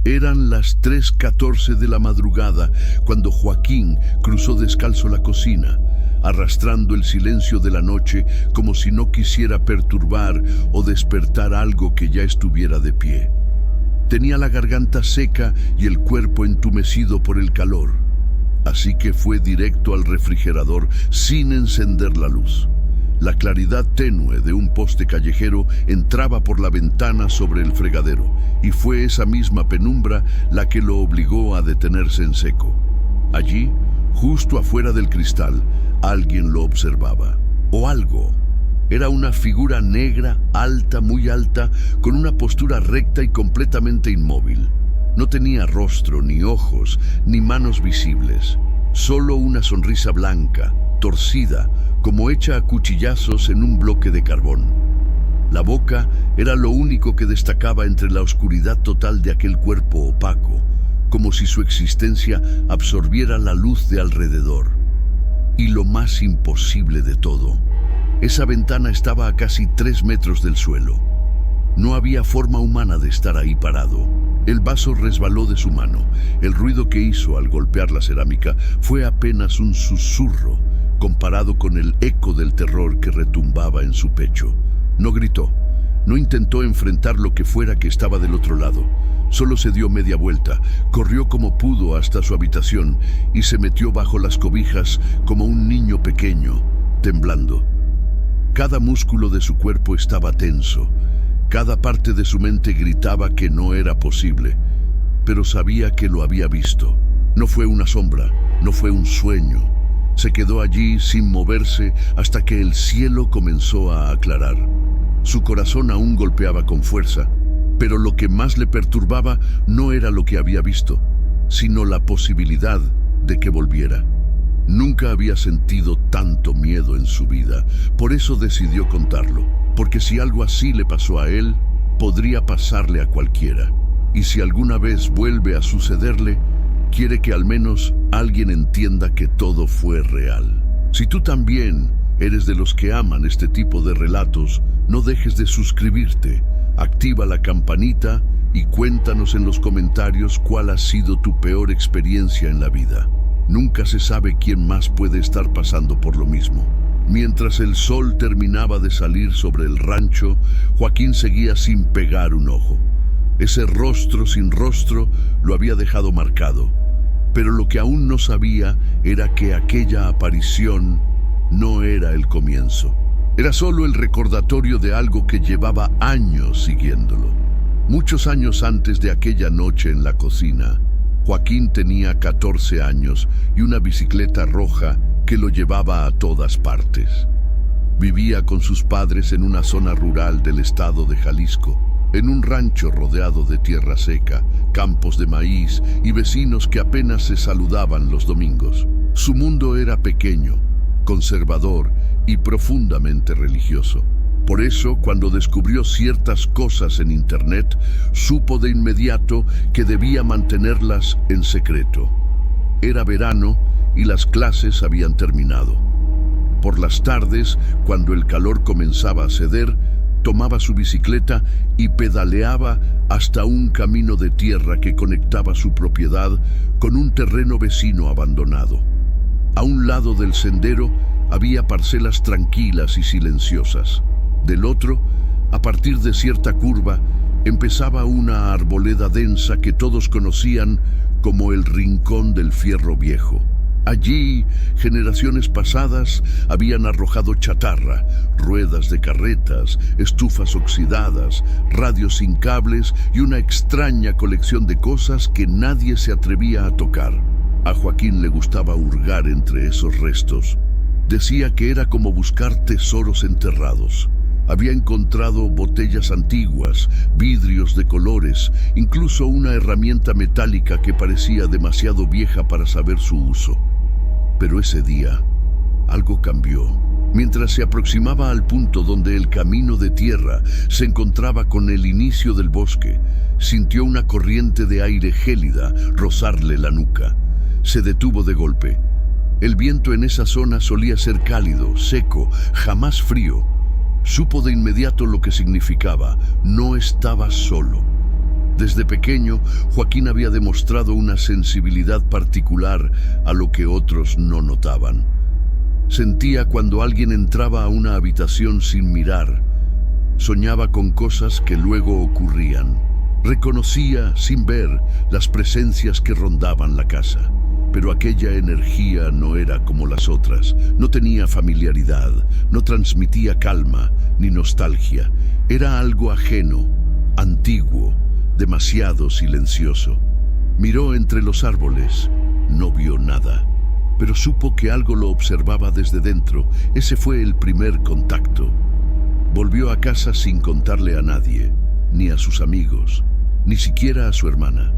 Eran las 3:14 de la madrugada cuando Joaquín cruzó descalzo la cocina, arrastrando el silencio de la noche como si no quisiera perturbar o despertar algo que ya estuviera de pie. Tenía la garganta seca y el cuerpo entumecido por el calor, así que fue directo al refrigerador sin encender la luz. La claridad tenue de un poste callejero entraba por la ventana sobre el fregadero, y fue esa misma penumbra la que lo obligó a detenerse en seco. Allí, justo afuera del cristal, alguien lo observaba, o algo. Era una figura negra, alta, muy alta, con una postura recta y completamente inmóvil. No tenía rostro, ni ojos, ni manos visibles. Solo una sonrisa blanca, torcida, como hecha a cuchillazos en un bloque de carbón. La boca era lo único que destacaba entre la oscuridad total de aquel cuerpo opaco, como si su existencia absorbiera la luz de alrededor. Y lo más imposible de todo, esa ventana estaba a casi 3 metros del suelo. No había forma humana de estar ahí parado. El vaso resbaló de su mano. El ruido que hizo al golpear la cerámica fue apenas un susurro, comparado con el eco del terror que retumbaba en su pecho. No gritó, no intentó enfrentar lo que fuera que estaba del otro lado. Solo se dio media vuelta, corrió como pudo hasta su habitación y se metió bajo las cobijas como un niño pequeño, temblando. Cada músculo de su cuerpo estaba tenso. Cada parte de su mente gritaba que no era posible, pero sabía que lo había visto. No fue una sombra, no fue un sueño. Se quedó allí sin moverse hasta que el cielo comenzó a aclarar. Su corazón aún golpeaba con fuerza, pero lo que más le perturbaba no era lo que había visto, sino la posibilidad de que volviera. Nunca había sentido tanto miedo en su vida, por eso decidió contarlo, porque si algo así le pasó a él, podría pasarle a cualquiera. Y si alguna vez vuelve a sucederle, quiere que al menos alguien entienda que todo fue real. Si tú también eres de los que aman este tipo de relatos, no dejes de suscribirte, activa la campanita y cuéntanos en los comentarios cuál ha sido tu peor experiencia en la vida. Nunca se sabe quién más puede estar pasando por lo mismo. Mientras el sol terminaba de salir sobre el rancho, Joaquín seguía sin pegar un ojo. Ese rostro sin rostro lo había dejado marcado, pero lo que aún no sabía era que aquella aparición no era el comienzo. Era solo el recordatorio de algo que llevaba años siguiéndolo. Muchos años antes de aquella noche en la cocina, Joaquín tenía 14 años y una bicicleta roja que lo llevaba a todas partes. Vivía con sus padres en una zona rural del estado de Jalisco, en un rancho rodeado de tierra seca, campos de maíz y vecinos que apenas se saludaban los domingos. Su mundo era pequeño, conservador y profundamente religioso. Por eso, cuando descubrió ciertas cosas en internet, supo de inmediato que debía mantenerlas en secreto. Era verano y las clases habían terminado. Por las tardes, cuando el calor comenzaba a ceder, tomaba su bicicleta y pedaleaba hasta un camino de tierra que conectaba su propiedad con un terreno vecino abandonado. A un lado del sendero había parcelas tranquilas y silenciosas. Del otro, a partir de cierta curva, empezaba una arboleda densa que todos conocían como el Rincón del Fierro Viejo. Allí, generaciones pasadas habían arrojado chatarra, ruedas de carretas, estufas oxidadas, radios sin cables y una extraña colección de cosas que nadie se atrevía a tocar. A Joaquín le gustaba hurgar entre esos restos. Decía que era como buscar tesoros enterrados. Había encontrado botellas antiguas, vidrios de colores, incluso una herramienta metálica que parecía demasiado vieja para saber su uso. Pero ese día, algo cambió. Mientras se aproximaba al punto donde el camino de tierra se encontraba con el inicio del bosque, sintió una corriente de aire gélida rozarle la nuca. Se detuvo de golpe. El viento en esa zona solía ser cálido, seco, jamás frío. Supo de inmediato lo que significaba. No estaba solo. Desde pequeño, Joaquín había demostrado una sensibilidad particular a lo que otros no notaban. Sentía cuando alguien entraba a una habitación sin mirar. Soñaba con cosas que luego ocurrían. Reconocía, sin ver, las presencias que rondaban la casa. Pero aquella energía no era como las otras. No tenía familiaridad, no transmitía calma ni nostalgia. Era algo ajeno, antiguo, demasiado silencioso. Miró entre los árboles, no vio nada, pero supo que algo lo observaba desde dentro. Ese fue el primer contacto. Volvió a casa sin contarle a nadie, ni a sus amigos, ni siquiera a su hermana.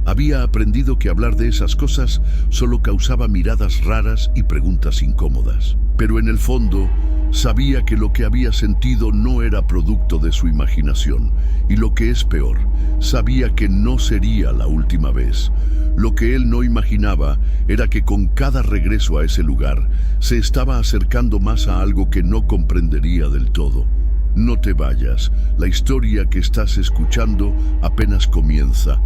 Había aprendido que hablar de esas cosas solo causaba miradas raras y preguntas incómodas. Pero en el fondo, sabía que lo que había sentido no era producto de su imaginación. Y lo que es peor, sabía que no sería la última vez. Lo que él no imaginaba era que con cada regreso a ese lugar, se estaba acercando más a algo que no comprendería del todo. No te vayas, la historia que estás escuchando apenas comienza.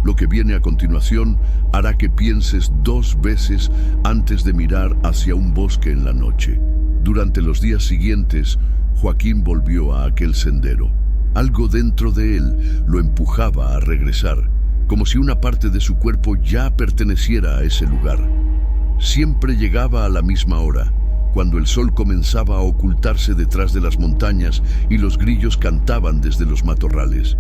Lo que viene a continuación hará que pienses 2 veces antes de mirar hacia un bosque en la noche. Durante los días siguientes, Joaquín volvió a aquel sendero. Algo dentro de él lo empujaba a regresar, como si una parte de su cuerpo ya perteneciera a ese lugar. Siempre llegaba a la misma hora, cuando el sol comenzaba a ocultarse detrás de las montañas y los grillos cantaban desde los matorrales.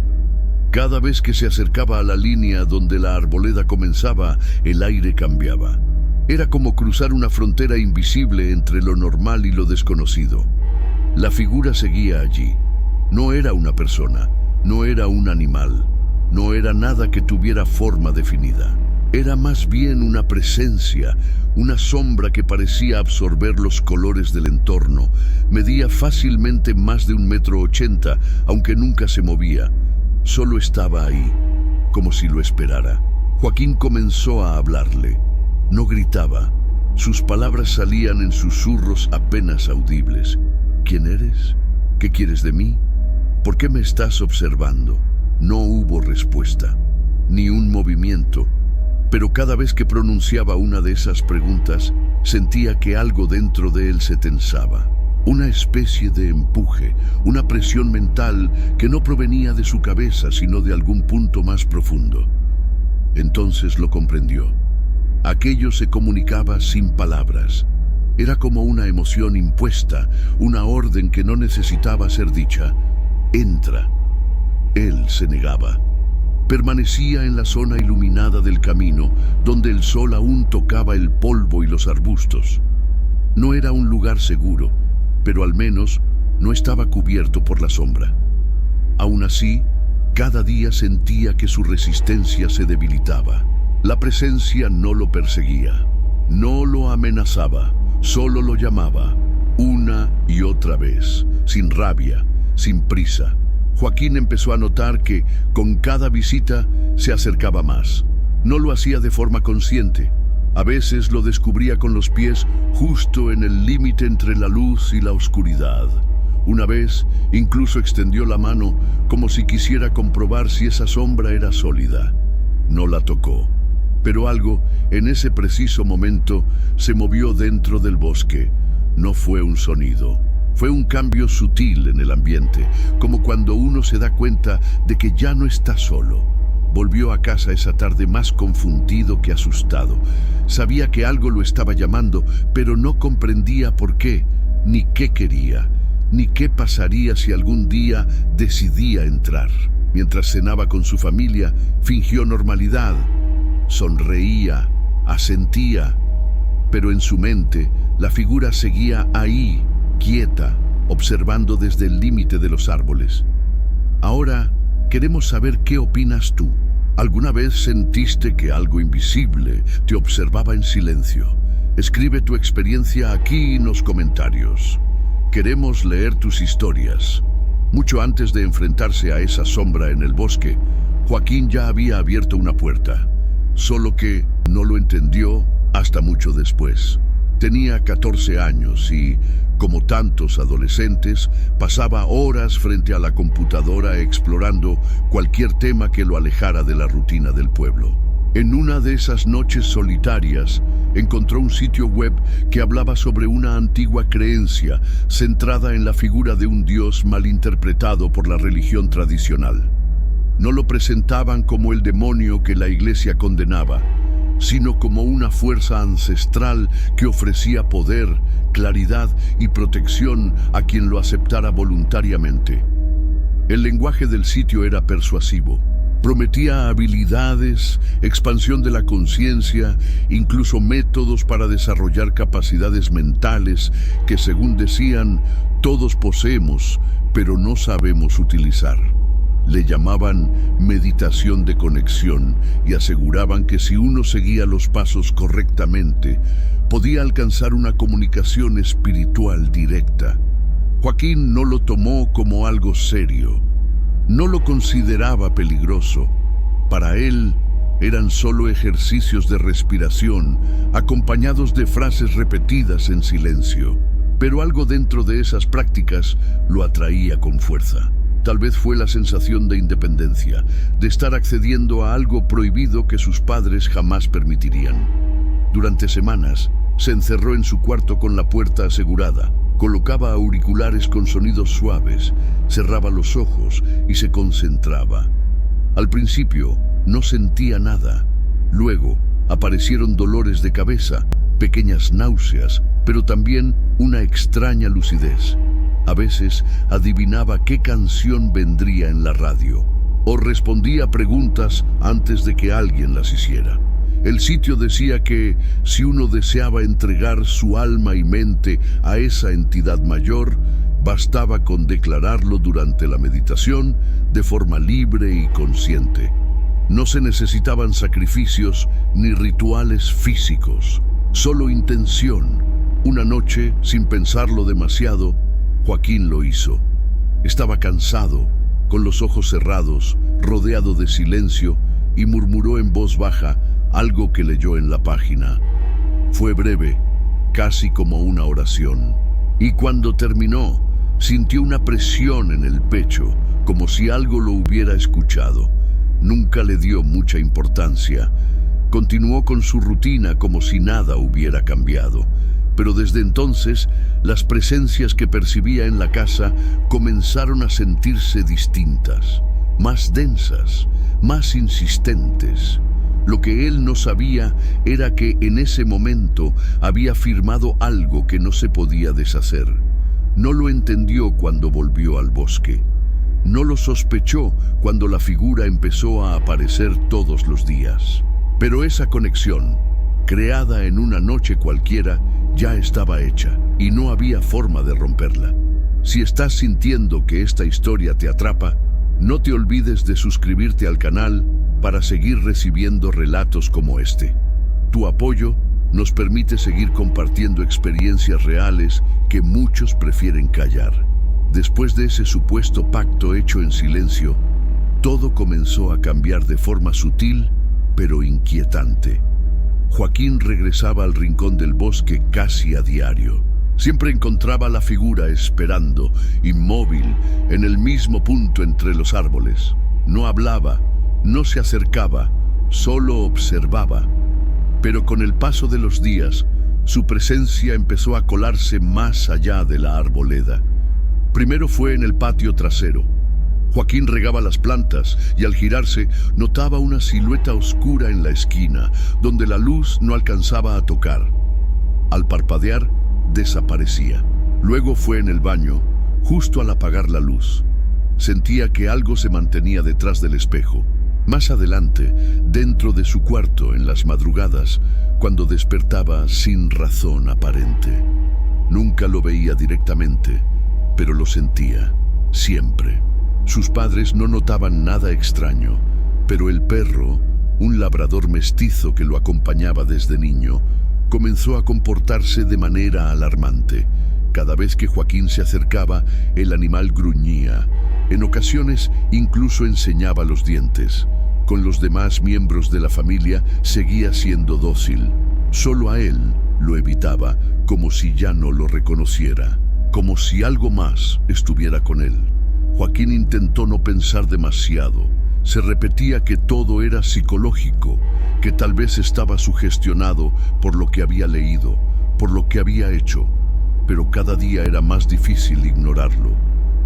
Cada vez que se acercaba a la línea donde la arboleda comenzaba, el aire cambiaba. Era como cruzar una frontera invisible entre lo normal y lo desconocido. La figura seguía allí. No era una persona, no era un animal, no era nada que tuviera forma definida. Era más bien una presencia, una sombra que parecía absorber los colores del entorno. Medía fácilmente más de 1,80 m, aunque nunca se movía. Solo estaba ahí, como si lo esperara. Joaquín comenzó a hablarle. No gritaba. Sus palabras salían en susurros apenas audibles. ¿Quién eres? ¿Qué quieres de mí? ¿Por qué me estás observando? No hubo respuesta, ni un movimiento. Pero cada vez que pronunciaba una de esas preguntas, sentía que algo dentro de él se tensaba. Una especie de empuje, una presión mental que no provenía de su cabeza, sino de algún punto más profundo. Entonces lo comprendió. Aquello se comunicaba sin palabras. Era como una emoción impuesta, una orden que no necesitaba ser dicha. Entra. Él se negaba. Permanecía en la zona iluminada del camino, donde el sol aún tocaba el polvo y los arbustos. No era un lugar seguro, pero al menos no estaba cubierto por la sombra. Aún así, cada día sentía que su resistencia se debilitaba. La presencia no lo perseguía, no lo amenazaba, solo lo llamaba, una y otra vez, sin rabia, sin prisa. Joaquín empezó a notar que, con cada visita, se acercaba más. No lo hacía de forma consciente. A veces lo descubría con los pies justo en el límite entre la luz y la oscuridad. Una vez, incluso extendió la mano como si quisiera comprobar si esa sombra era sólida. No la tocó, pero algo, en ese preciso momento, se movió dentro del bosque. No fue un sonido. Fue un cambio sutil en el ambiente, como cuando uno se da cuenta de que ya no está solo. Volvió a casa esa tarde más confundido que asustado. Sabía que algo lo estaba llamando, pero no comprendía por qué, ni qué quería, ni qué pasaría si algún día decidía entrar. Mientras cenaba con su familia, fingió normalidad. Sonreía, asentía, pero en su mente la figura seguía ahí, quieta, observando desde el límite de los árboles. Ahora queremos saber qué opinas tú. ¿Alguna vez sentiste que algo invisible te observaba en silencio? Escribe tu experiencia aquí en los comentarios. Queremos leer tus historias. Mucho antes de enfrentarse a esa sombra en el bosque, Joaquín ya había abierto una puerta, solo que no lo entendió hasta mucho después. Tenía 14 años y, Como tantos adolescentes, pasaba horas frente a la computadora explorando cualquier tema que lo alejara de la rutina del pueblo. En una de esas noches solitarias, encontró un sitio web que hablaba sobre una antigua creencia centrada en la figura de un dios malinterpretado por la religión tradicional. No lo presentaban como el demonio que la iglesia condenaba, sino como una fuerza ancestral que ofrecía poder, claridad y protección a quien lo aceptara voluntariamente. El lenguaje del sitio era persuasivo. Prometía habilidades, expansión de la conciencia, incluso métodos para desarrollar capacidades mentales que, según decían, todos poseemos, pero no sabemos utilizar. Le llamaban meditación de conexión y aseguraban que si uno seguía los pasos correctamente, podía alcanzar una comunicación espiritual directa. Joaquín no lo tomó como algo serio. No lo consideraba peligroso. Para él, eran solo ejercicios de respiración, acompañados de frases repetidas en silencio. Pero algo dentro de esas prácticas lo atraía con fuerza. Tal vez fue la sensación de independencia, de estar accediendo a algo prohibido que sus padres jamás permitirían. Durante semanas, se encerró en su cuarto con la puerta asegurada. Colocaba auriculares con sonidos suaves, cerraba los ojos y se concentraba. Al principio no sentía nada. Luego aparecieron dolores de cabeza, pequeñas náuseas, pero también una extraña lucidez. A veces adivinaba qué canción vendría en la radio o respondía preguntas antes de que alguien las hiciera. El sitio decía que si uno deseaba entregar su alma y mente a esa entidad mayor, bastaba con declararlo durante la meditación de forma libre y consciente. No se necesitaban sacrificios ni rituales físicos, solo intención. Una noche, sin pensarlo demasiado, Joaquín lo hizo. Estaba cansado, con los ojos cerrados, rodeado de silencio, y murmuró en voz baja algo que leyó en la página. Fue breve, casi como una oración. Y cuando terminó, sintió una presión en el pecho, como si algo lo hubiera escuchado. Nunca le dio mucha importancia. Continuó con su rutina como si nada hubiera cambiado. Pero desde entonces, las presencias que percibía en la casa comenzaron a sentirse distintas, más densas, más insistentes. Lo que él no sabía era que en ese momento había firmado algo que no se podía deshacer. No lo entendió cuando volvió al bosque. No lo sospechó cuando la figura empezó a aparecer todos los días. Pero esa conexión, creada en una noche cualquiera, ya estaba hecha y no había forma de romperla. Si estás sintiendo que esta historia te atrapa, no te olvides de suscribirte al canal para seguir recibiendo relatos como este. Tu apoyo nos permite seguir compartiendo experiencias reales que muchos prefieren callar. Después de ese supuesto pacto hecho en silencio, todo comenzó a cambiar de forma sutil, pero inquietante. Joaquín regresaba al rincón del bosque casi a diario. Siempre encontraba la figura esperando, inmóvil, en el mismo punto entre los árboles. No hablaba, no se acercaba, solo observaba. Pero con el paso de los días, su presencia empezó a colarse más allá de la arboleda. Primero fue en el patio trasero. Joaquín regaba las plantas y al girarse notaba una silueta oscura en la esquina, donde la luz no alcanzaba a tocar. Al parpadear, desaparecía. Luego fue en el baño, justo al apagar la luz. Sentía que algo se mantenía detrás del espejo. Más adelante, dentro de su cuarto en las madrugadas, cuando despertaba sin razón aparente. Nunca lo veía directamente, pero lo sentía, siempre. Sus padres no notaban nada extraño, pero el perro, un labrador mestizo que lo acompañaba desde niño, comenzó a comportarse de manera alarmante. Cada vez que Joaquín se acercaba, el animal gruñía. En ocasiones, incluso enseñaba los dientes. Con los demás miembros de la familia, seguía siendo dócil. Solo a él lo evitaba, como si ya no lo reconociera. como si algo más estuviera con él. Joaquín intentó no pensar demasiado. Se repetía que todo era psicológico, que tal vez estaba sugestionado por lo que había leído, por lo que había hecho, pero cada día era más difícil ignorarlo.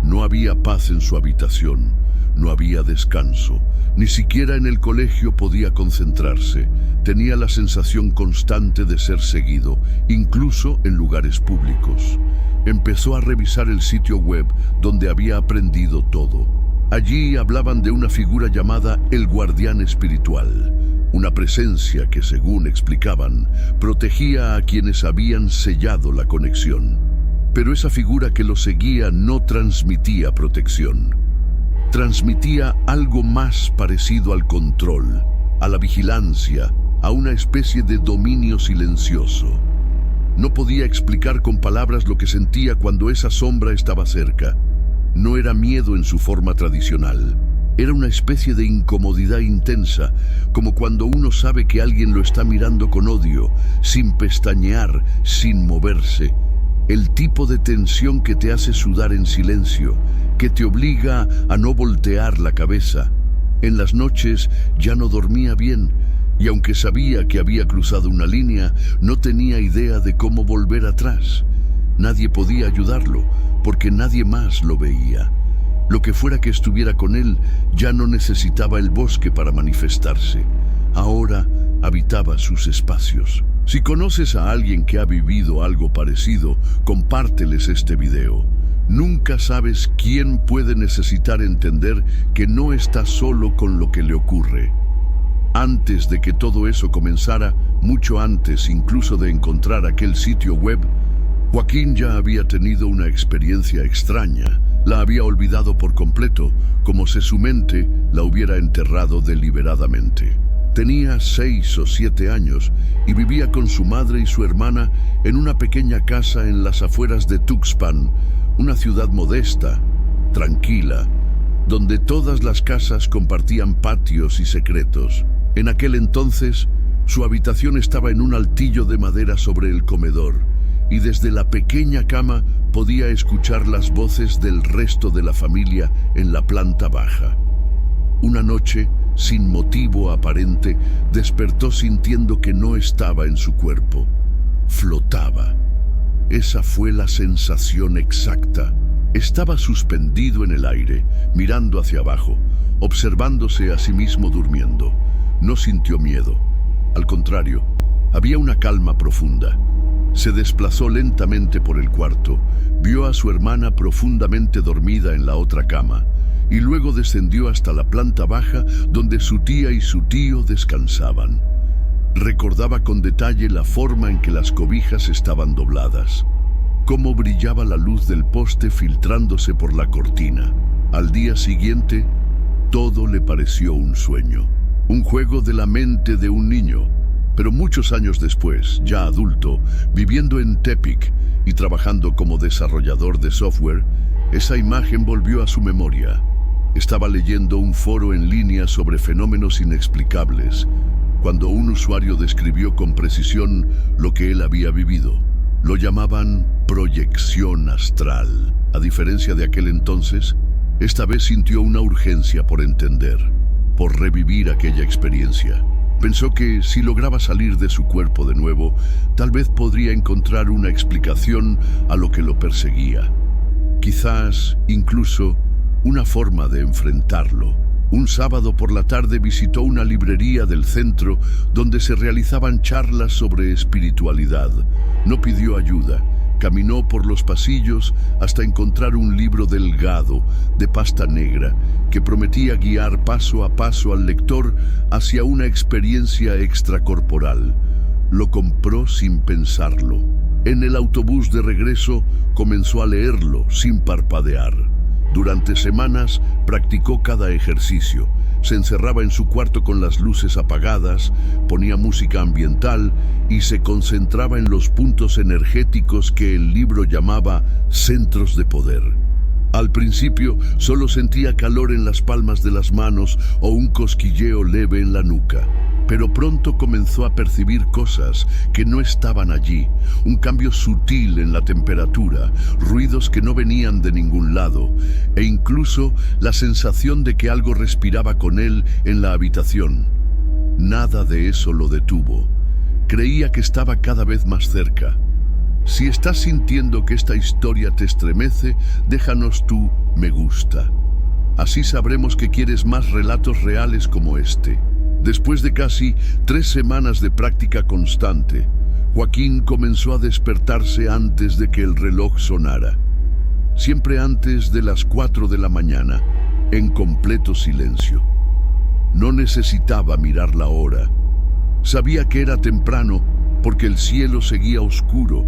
No había paz en su habitación, no había descanso, ni siquiera en el colegio podía concentrarse. Tenía la sensación constante de ser seguido, incluso en lugares públicos. Empezó a revisar el sitio web donde había aprendido todo. Allí hablaban de una figura llamada el guardián espiritual, una presencia que, según explicaban, protegía a quienes habían sellado la conexión. Pero esa figura que lo seguía no transmitía protección. Transmitía algo más parecido al control, a la vigilancia, a una especie de dominio silencioso. No podía explicar con palabras lo que sentía cuando esa sombra estaba cerca. No era miedo en su forma tradicional. Era una especie de incomodidad intensa, como cuando uno sabe que alguien lo está mirando con odio, sin pestañear, sin moverse. El tipo de tensión que te hace sudar en silencio, que te obliga a no voltear la cabeza. En las noches ya no dormía bien, y aunque sabía que había cruzado una línea, no tenía idea de cómo volver atrás. Nadie podía ayudarlo, porque nadie más lo veía. Lo que fuera que estuviera con él ya no necesitaba el bosque para manifestarse. Ahora habitaba sus espacios. Si conoces a alguien que ha vivido algo parecido, compárteles este video. Nunca sabes quién puede necesitar entender que no está solo con lo que le ocurre. Antes de que todo eso comenzara, mucho antes incluso de encontrar aquel sitio web, Joaquín ya había tenido una experiencia extraña. La había olvidado por completo, como si su mente la hubiera enterrado deliberadamente. Tenía 6 o 7 años y vivía con su madre y su hermana en una pequeña casa en las afueras de Tuxpan, una ciudad modesta, tranquila, donde todas las casas compartían patios y secretos. En aquel entonces, su habitación estaba en un altillo de madera sobre el comedor, y desde la pequeña cama podía escuchar las voces del resto de la familia en la planta baja. Una noche, sin motivo aparente, despertó sintiendo que no estaba en su cuerpo. Flotaba. Esa fue la sensación exacta. Estaba suspendido en el aire, mirando hacia abajo, observándose a sí mismo durmiendo. No sintió miedo. Al contrario, había una calma profunda. Se desplazó lentamente por el cuarto, vio a su hermana profundamente dormida en la otra cama, y luego descendió hasta la planta baja donde su tía y su tío descansaban. Recordaba con detalle la forma en que las cobijas estaban dobladas, cómo brillaba la luz del poste filtrándose por la cortina. Al día siguiente, todo le pareció un sueño, un juego de la mente de un niño. Pero muchos años después, ya adulto, viviendo en Tepic y trabajando como desarrollador de software, esa imagen volvió a su memoria. Estaba leyendo un foro en línea sobre fenómenos inexplicables, cuando un usuario describió con precisión lo que él había vivido. Lo llamaban proyección astral. A diferencia de aquel entonces, esta vez sintió una urgencia por entender, por revivir aquella experiencia. Pensó que si lograba salir de su cuerpo de nuevo, tal vez podría encontrar una explicación a lo que lo perseguía. Quizás, incluso, una forma de enfrentarlo. Un sábado por la tarde visitó una librería del centro donde se realizaban charlas sobre espiritualidad. No pidió ayuda. Caminó por los pasillos hasta encontrar un libro delgado, de pasta negra, que prometía guiar paso a paso al lector hacia una experiencia extracorporal. Lo compró sin pensarlo. En el autobús de regreso comenzó a leerlo sin parpadear. Durante semanas practicó cada ejercicio. Se encerraba en su cuarto con las luces apagadas, ponía música ambiental y se concentraba en los puntos energéticos que el libro llamaba centros de poder. Al principio solo sentía calor en las palmas de las manos o un cosquilleo leve en la nuca, pero pronto comenzó a percibir cosas que no estaban allí, un cambio sutil en la temperatura, ruidos que no venían de ningún lado, e incluso la sensación de que algo respiraba con él en la habitación. Nada de eso lo detuvo. Creía que estaba cada vez más cerca. Si estás sintiendo que esta historia te estremece, déjanos tu me gusta. Así sabremos que quieres más relatos reales como este. Después de casi 3 semanas de práctica constante, Joaquín comenzó a despertarse antes de que el reloj sonara. Siempre antes de las 4 de la mañana, en completo silencio. No necesitaba mirar la hora. Sabía que era temprano porque el cielo seguía oscuro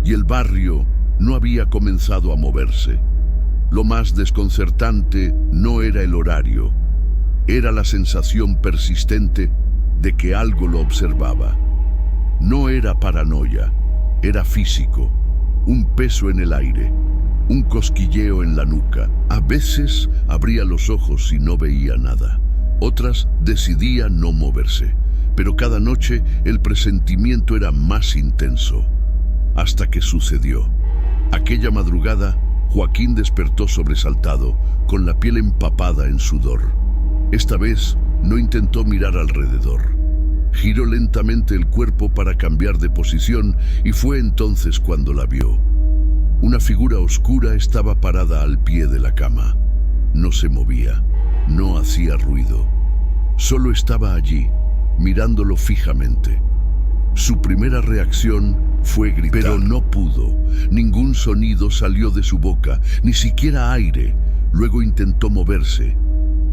y el barrio no había comenzado a moverse. Lo más desconcertante no era el horario, era la sensación persistente de que algo lo observaba. No era paranoia, era físico, un peso en el aire, un cosquilleo en la nuca. A veces abría los ojos y no veía nada, otras decidía no moverse, pero cada noche el presentimiento era más intenso. Hasta que sucedió. Aquella madrugada, Joaquín despertó sobresaltado, con la piel empapada en sudor. Esta vez no intentó mirar alrededor. Giró lentamente el cuerpo para cambiar de posición y fue entonces cuando la vio. Una figura oscura estaba parada al pie de la cama. No se movía, no hacía ruido. Solo estaba allí, mirándolo fijamente. Su primera reacción fue gritar, pero no pudo. Ningún sonido salió de su boca, ni siquiera aire. Luego intentó moverse.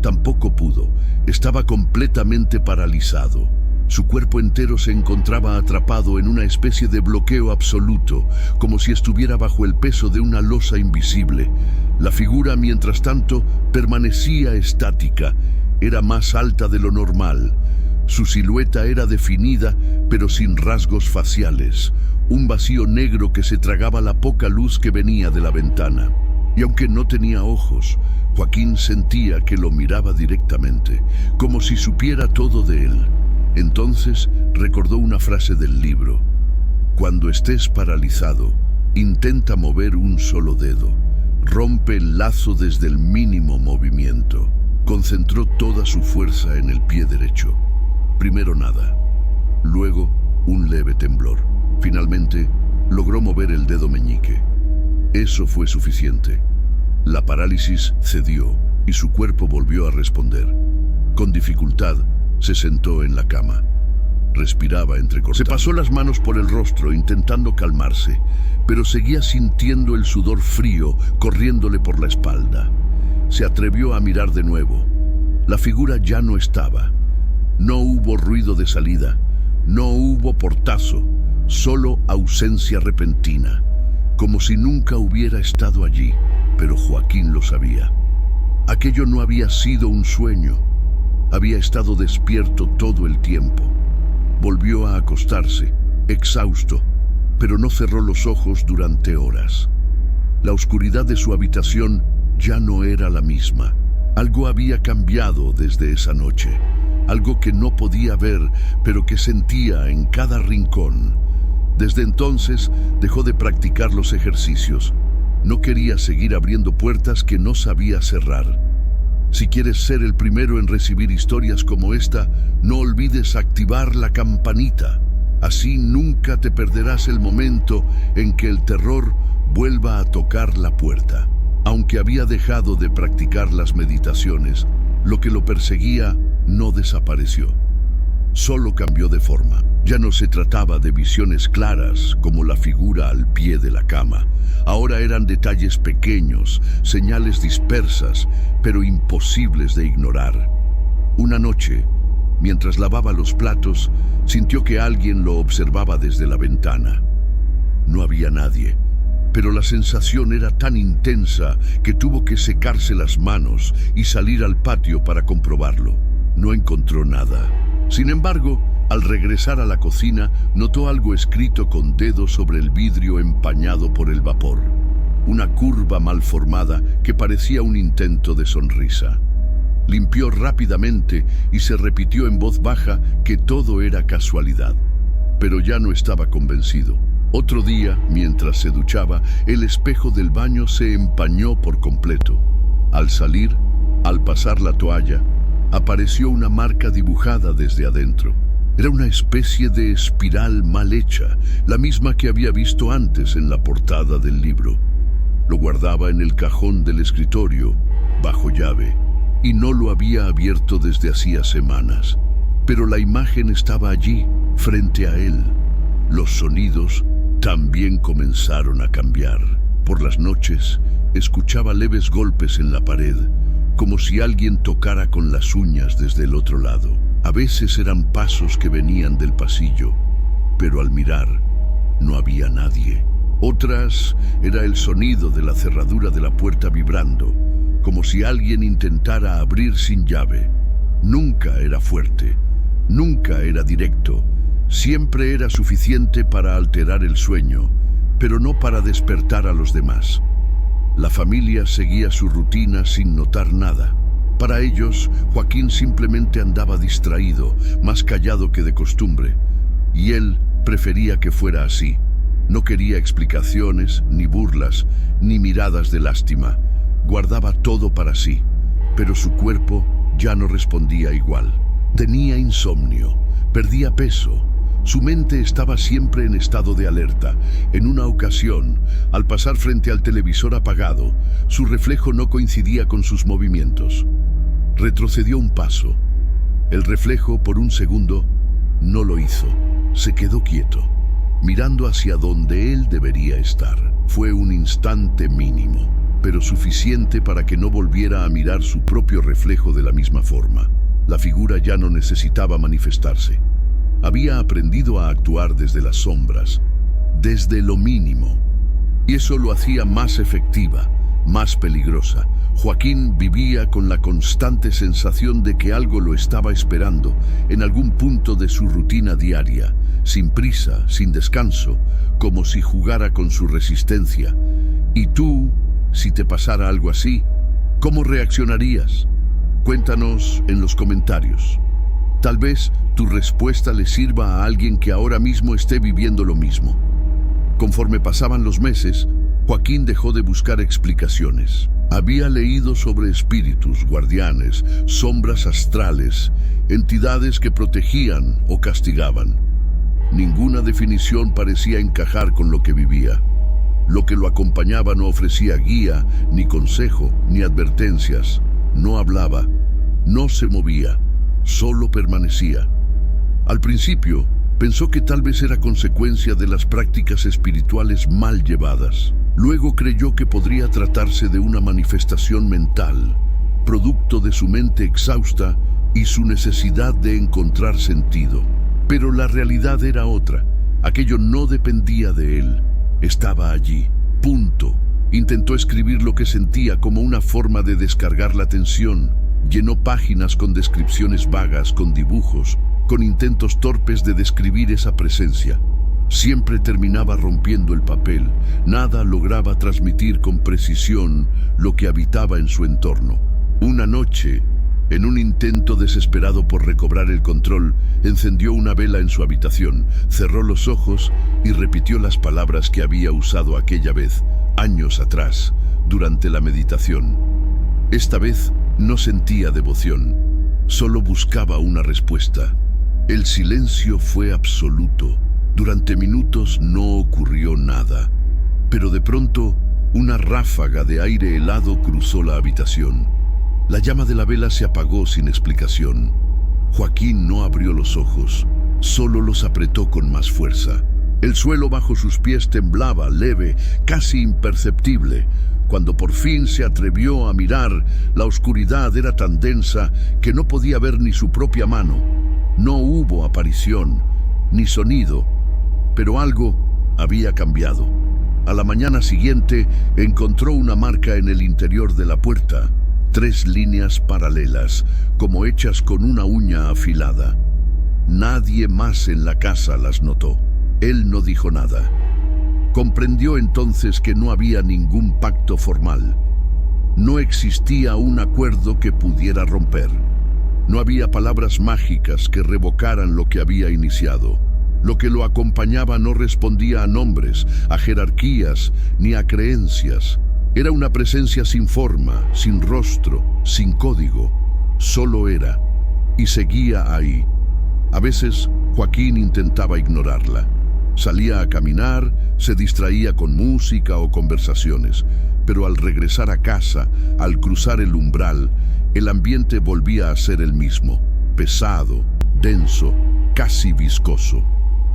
Tampoco pudo. Estaba completamente paralizado. Su cuerpo entero se encontraba atrapado en una especie de bloqueo absoluto, como si estuviera bajo el peso de una losa invisible. La figura, mientras tanto, permanecía estática. Era más alta de lo normal. Su silueta era definida, pero sin rasgos faciales. Un vacío negro que se tragaba la poca luz que venía de la ventana. Y aunque no tenía ojos, Joaquín sentía que lo miraba directamente, como si supiera todo de él. Entonces recordó una frase del libro. Cuando estés paralizado, intenta mover un solo dedo. Rompe el lazo desde el mínimo movimiento. Concentró toda su fuerza en el pie derecho. Primero nada, luego un leve temblor. Finalmente, logró mover el dedo meñique. Eso fue suficiente. La parálisis cedió y su cuerpo volvió a responder. Con dificultad, se sentó en la cama. Respiraba entrecortado. Se pasó las manos por el rostro intentando calmarse, pero seguía sintiendo el sudor frío corriéndole por la espalda. Se atrevió a mirar de nuevo. La figura ya no estaba. No hubo ruido de salida, no hubo portazo, solo ausencia repentina, como si nunca hubiera estado allí, pero Joaquín lo sabía. Aquello no había sido un sueño, había estado despierto todo el tiempo. Volvió a acostarse, exhausto, pero no cerró los ojos durante horas. La oscuridad de su habitación ya no era la misma. Algo había cambiado desde esa noche. Algo que no podía ver, pero que sentía en cada rincón. Desde entonces dejó de practicar los ejercicios. No quería seguir abriendo puertas que no sabía cerrar. Si quieres ser el primero en recibir historias como esta, no olvides activar la campanita. Así nunca te perderás el momento en que el terror vuelva a tocar la puerta. Aunque había dejado de practicar las meditaciones, lo que lo perseguía no desapareció. Solo cambió de forma. Ya no se trataba de visiones claras como la figura al pie de la cama. Ahora eran detalles pequeños, señales dispersas, pero imposibles de ignorar. Una noche, mientras lavaba los platos, sintió que alguien lo observaba desde la ventana. No había nadie, pero la sensación era tan intensa que tuvo que secarse las manos y salir al patio para comprobarlo. No encontró nada. Sin embargo, al regresar a la cocina, notó algo escrito con dedos sobre el vidrio empañado por el vapor. una curva mal formada que parecía un intento de sonrisa. Limpió rápidamente y se repitió en voz baja que todo era casualidad. Pero ya no estaba convencido. Otro día, mientras se duchaba, el espejo del baño se empañó por completo. Al salir, al pasar la toalla, apareció una marca dibujada desde adentro. Era una especie de espiral mal hecha, la misma que había visto antes en la portada del libro. Lo guardaba en el cajón del escritorio, bajo llave, y no lo había abierto desde hacía semanas. Pero la imagen estaba allí, frente a él. Los sonidos también comenzaron a cambiar. Por las noches, escuchaba leves golpes en la pared, como si alguien tocara con las uñas desde el otro lado. A veces eran pasos que venían del pasillo, pero al mirar no había nadie. Otras era el sonido de la cerradura de la puerta vibrando, como si alguien intentara abrir sin llave. Nunca era fuerte, nunca era directo, siempre era suficiente para alterar el sueño, pero no para despertar a los demás. La familia seguía su rutina sin notar nada. Para ellos, Joaquín simplemente andaba distraído, más callado que de costumbre, y él prefería que fuera así. No quería explicaciones, ni burlas, ni miradas de lástima. Guardaba todo para sí, pero su cuerpo ya no respondía igual. Tenía insomnio, perdía peso. Su mente estaba siempre en estado de alerta. En una ocasión, al pasar frente al televisor apagado, su reflejo no coincidía con sus movimientos. Retrocedió un paso. El reflejo, por un segundo, no lo hizo. Se quedó quieto, mirando hacia donde él debería estar. Fue un instante mínimo, pero suficiente para que no volviera a mirar su propio reflejo de la misma forma. La figura ya no necesitaba manifestarse. Había aprendido a actuar desde las sombras, desde lo mínimo, y eso lo hacía más efectiva, más peligrosa. Joaquín vivía con la constante sensación de que algo lo estaba esperando en algún punto de su rutina diaria, sin prisa, sin descanso, como si jugara con su resistencia. ¿Y tú, si te pasara algo así, cómo reaccionarías? Cuéntanos en los comentarios. Tal vez tu respuesta le sirva a alguien que ahora mismo esté viviendo lo mismo. Conforme pasaban los meses, Joaquín dejó de buscar explicaciones. Había leído sobre espíritus, guardianes, sombras astrales, entidades que protegían o castigaban. Ninguna definición parecía encajar con lo que vivía. Lo que lo acompañaba no ofrecía guía, ni consejo, ni advertencias. No hablaba, no se movía, solo permanecía. Al principio, pensó que tal vez era consecuencia de las prácticas espirituales mal llevadas. Luego creyó que podría tratarse de una manifestación mental, producto de su mente exhausta y su necesidad de encontrar sentido. Pero la realidad era otra. Aquello no dependía de él. Estaba allí. Punto. Intentó escribir lo que sentía como una forma de descargar la tensión. Llenó páginas con descripciones vagas, con dibujos, con intentos torpes de describir esa presencia. Siempre terminaba rompiendo el papel. Nada lograba transmitir con precisión lo que habitaba en su entorno. Una noche, en un intento desesperado por recobrar el control, encendió una vela en su habitación, cerró los ojos y repitió las palabras que había usado aquella vez, años atrás, durante la meditación. Esta vez no sentía devoción, solo buscaba una respuesta. El silencio fue absoluto. Durante minutos no ocurrió nada, pero de pronto una ráfaga de aire helado cruzó la habitación. La llama de la vela se apagó sin explicación. Joaquín no abrió los ojos, solo los apretó con más fuerza. El suelo bajo sus pies temblaba, leve, casi imperceptible. Cuando por fin se atrevió a mirar, la oscuridad era tan densa que no podía ver ni su propia mano. No hubo aparición, ni sonido, pero algo había cambiado. A la mañana siguiente encontró una marca en el interior de la puerta, 3 líneas paralelas, como hechas con una uña afilada. Nadie más en la casa las notó. Él no dijo nada. Comprendió entonces que no había ningún pacto formal. No existía un acuerdo que pudiera romper. No había palabras mágicas que revocaran lo que había iniciado. Lo que lo acompañaba no respondía a nombres, a jerarquías, ni a creencias. Era una presencia sin forma, sin rostro, sin código. Solo era, y seguía ahí. A veces, Joaquín intentaba ignorarla. Salía a caminar, se distraía con música o conversaciones, pero al regresar a casa, al cruzar el umbral, el ambiente volvía a ser el mismo, pesado, denso, casi viscoso.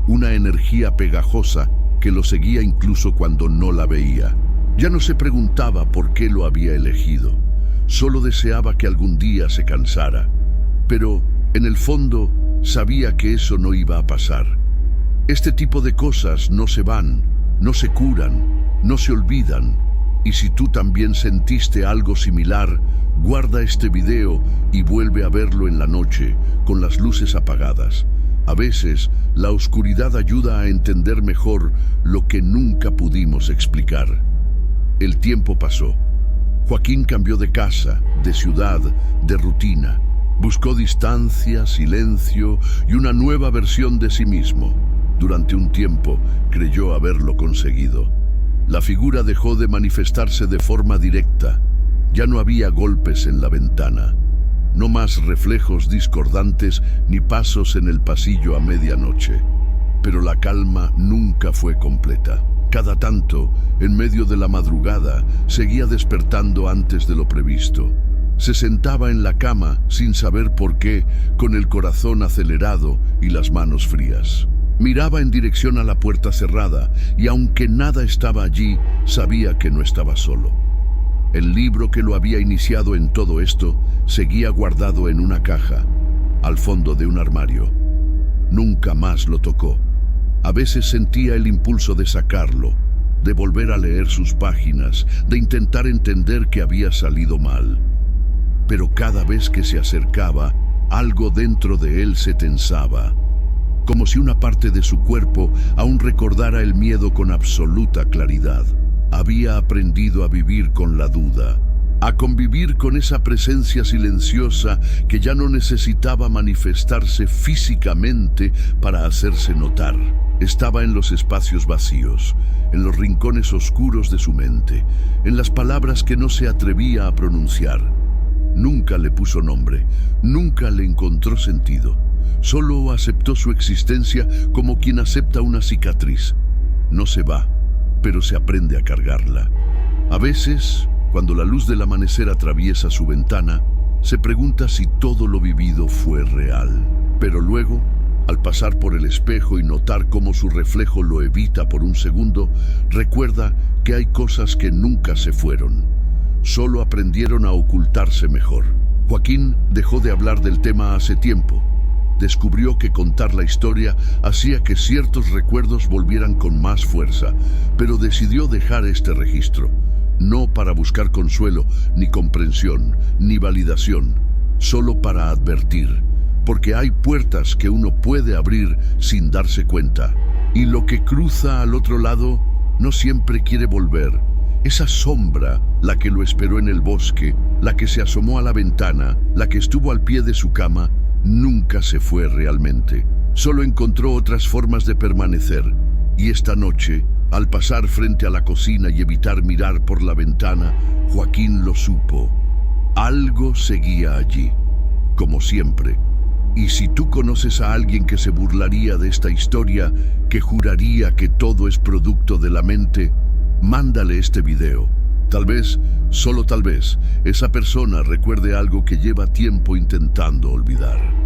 Una energía pegajosa que lo seguía incluso cuando no la veía. Ya no se preguntaba por qué lo había elegido, solo deseaba que algún día se cansara. Pero, en el fondo, sabía que eso no iba a pasar. Este tipo de cosas no se van, no se curan, no se olvidan. Y si tú también sentiste algo similar, guarda este video y vuelve a verlo en la noche, con las luces apagadas. A veces, la oscuridad ayuda a entender mejor lo que nunca pudimos explicar. El tiempo pasó. Joaquín cambió de casa, de ciudad, de rutina. Buscó distancia, silencio y una nueva versión de sí mismo. Durante un tiempo, creyó haberlo conseguido. La figura dejó de manifestarse de forma directa. Ya no había golpes en la ventana. No más reflejos discordantes ni pasos en el pasillo a medianoche. Pero la calma nunca fue completa. Cada tanto, en medio de la madrugada, seguía despertando antes de lo previsto. Se sentaba en la cama sin saber por qué, con el corazón acelerado y las manos frías. Miraba en dirección a la puerta cerrada y aunque nada estaba allí, sabía que no estaba solo. El libro que lo había iniciado en todo esto seguía guardado en una caja, al fondo de un armario. Nunca más lo tocó. A veces sentía el impulso de sacarlo, de volver a leer sus páginas, de intentar entender que había salido mal. Pero cada vez que se acercaba, algo dentro de él se tensaba, como si una parte de su cuerpo aún recordara el miedo con absoluta claridad. Había aprendido a vivir con la duda, a convivir con esa presencia silenciosa que ya no necesitaba manifestarse físicamente para hacerse notar. Estaba en los espacios vacíos, en los rincones oscuros de su mente, en las palabras que no se atrevía a pronunciar. Nunca le puso nombre, nunca le encontró sentido. Solo aceptó su existencia como quien acepta una cicatriz. No se va, pero se aprende a cargarla. A veces, cuando la luz del amanecer atraviesa su ventana, se pregunta si todo lo vivido fue real. Pero luego, al pasar por el espejo y notar cómo su reflejo lo evita por un segundo, recuerda que hay cosas que nunca se fueron. Solo aprendieron a ocultarse mejor. Joaquín dejó de hablar del tema hace tiempo. Descubrió que contar la historia hacía que ciertos recuerdos volvieran con más fuerza, pero decidió dejar este registro, no para buscar consuelo, ni comprensión, ni validación, solo para advertir, porque hay puertas que uno puede abrir sin darse cuenta, y lo que cruza al otro lado no siempre quiere volver. Esa sombra, la que lo esperó en el bosque, la que se asomó a la ventana, la que estuvo al pie de su cama, nunca se fue realmente. Solo encontró otras formas de permanecer. Y esta noche, al pasar frente a la cocina y evitar mirar por la ventana, Joaquín lo supo. Algo seguía allí, como siempre. Y si tú conoces a alguien que se burlaría de esta historia, que juraría que todo es producto de la mente, mándale este video. Tal vez, solo tal vez, esa persona recuerde algo que lleva tiempo intentando olvidar.